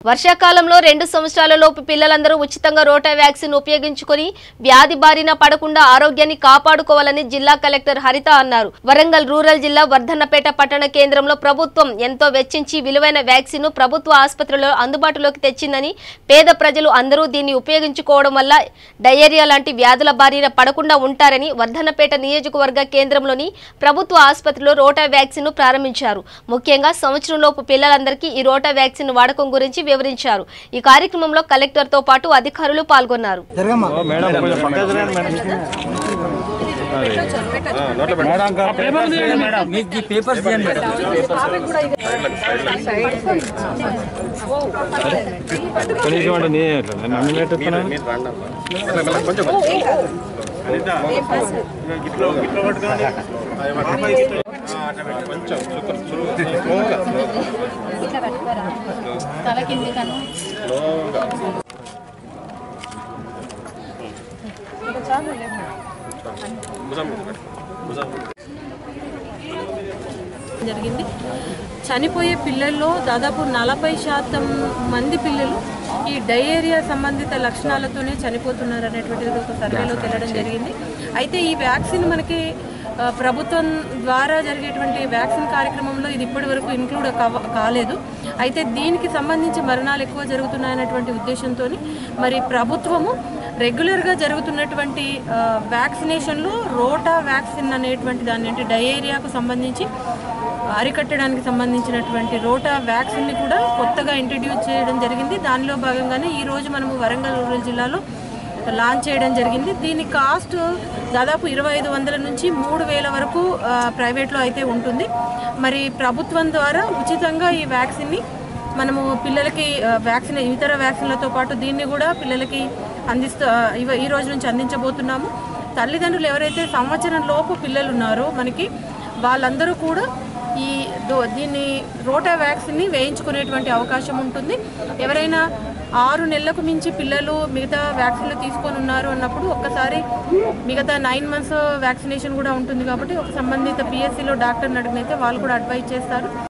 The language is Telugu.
వర్షాకాలంలో 2 సంవత్సరాలలోపు పిల్లలందరూ ఉచితంగా రోటా వ్యాక్సిన్ ఉపయోగించుకొని వ్యాధి బారిన పడకుండా ఆరోగ్యాన్ని కాపాడుకోవాలని జిల్లా కలెక్టర్ హరిత అన్నారు. వరంగల్ రూరల్ జిల్లా వర్ధన్నపేట పట్టణ కేంద్రంలో ప్రభుత్వం ఎంతో వెచ్చించి విలువైన వ్యాక్సిన్ ప్రభుత్వ ఆసుపత్రుల్లో అందుబాటులోకి తెచ్చిందని, పేద ప్రజలు అందరూ దీన్ని ఉపయోగించుకోవడం వల్ల డయేరియా లాంటి వ్యాధుల బారిన పడకుండా ఉంటారని వర్ధన్నపేట నియోజకవర్గ కేంద్రంలోని ప్రభుత్వ ఆసుపత్రిలో రోటా వ్యాక్సిన్ ప్రారంభించారు. ముఖ్యంగా సంవత్సరంలోపు పిల్లలందరికీ ఈ రోటా వ్యాక్సిన్ వాడకం గురించి వివరించారు. ఈ కార్యక్రమంలో కలెక్టర్ తో పాటు అధికారులు పాల్గొన్నారు. జరిగింది. చనిపోయే పిల్లల్లో దాదాపు 40% మంది పిల్లలు ఈ డయేరియా సంబంధిత లక్షణాలతోనే చనిపోతున్నారు అనేటువంటిది ఒక సర్వేలో తెలియడం జరిగింది. అయితే ఈ వ్యాక్సిన్ మనకి ప్రభుత్వం ద్వారా జరిగేటువంటి వ్యాక్సిన్ కార్యక్రమంలో ఇది ఇప్పటి వరకు ఇంక్లూడ్ కాలేదు. అయితే దీనికి సంబంధించి మరణాలు ఎక్కువ జరుగుతున్నాయనేటువంటి ఉద్దేశంతో మరి ప్రభుత్వము రెగ్యులర్గా జరుగుతున్నటువంటి వ్యాక్సినేషన్లో రోటా వ్యాక్సిన్ అనేటువంటి దాన్ని అంటే డయేరియాకు సంబంధించి అరికట్టడానికి సంబంధించినటువంటి రోటా వ్యాక్సిన్ని కూడా కొత్తగా ఇంట్రడ్యూస్ చేయడం జరిగింది. దానిలో భాగంగానే ఈరోజు మనము వరంగల్ రూరల్ జిల్లాలో లాంచ్ చేయడం జరిగింది. దీని కాస్ట్ దాదాపు 2500 నుంచి 3000 వరకు ప్రైవేట్లో అయితే ఉంటుంది. మరి ప్రభుత్వం ద్వారా ఉచితంగా ఈ వ్యాక్సిన్ని మనము పిల్లలకి ఇతర వ్యాక్సిన్లతో పాటు దీన్ని కూడా పిల్లలకి ఈ రోజు నుంచి అందించబోతున్నాము. తల్లిదండ్రులు ఎవరైతే సంవత్సరం లోపు పిల్లలు ఉన్నారో మనకి వాళ్ళందరూ కూడా దీన్ని రోటా వ్యాక్సిన్ని వేయించుకునేటువంటి అవకాశం ఉంటుంది. ఎవరైనా 6 నెలలకు మించి పిల్లలు మిగతా వ్యాక్సిన్లు తీసుకొని ఉన్నారు అన్నప్పుడు ఒక్కసారి మిగతా 9 months వ్యాక్సినేషన్ కూడా ఉంటుంది. కాబట్టి ఒక సంబంధిత పిఎస్సిలో డాక్టర్ని అడిగినైతే వాళ్ళు కూడా అడ్వైజ్ చేస్తారు.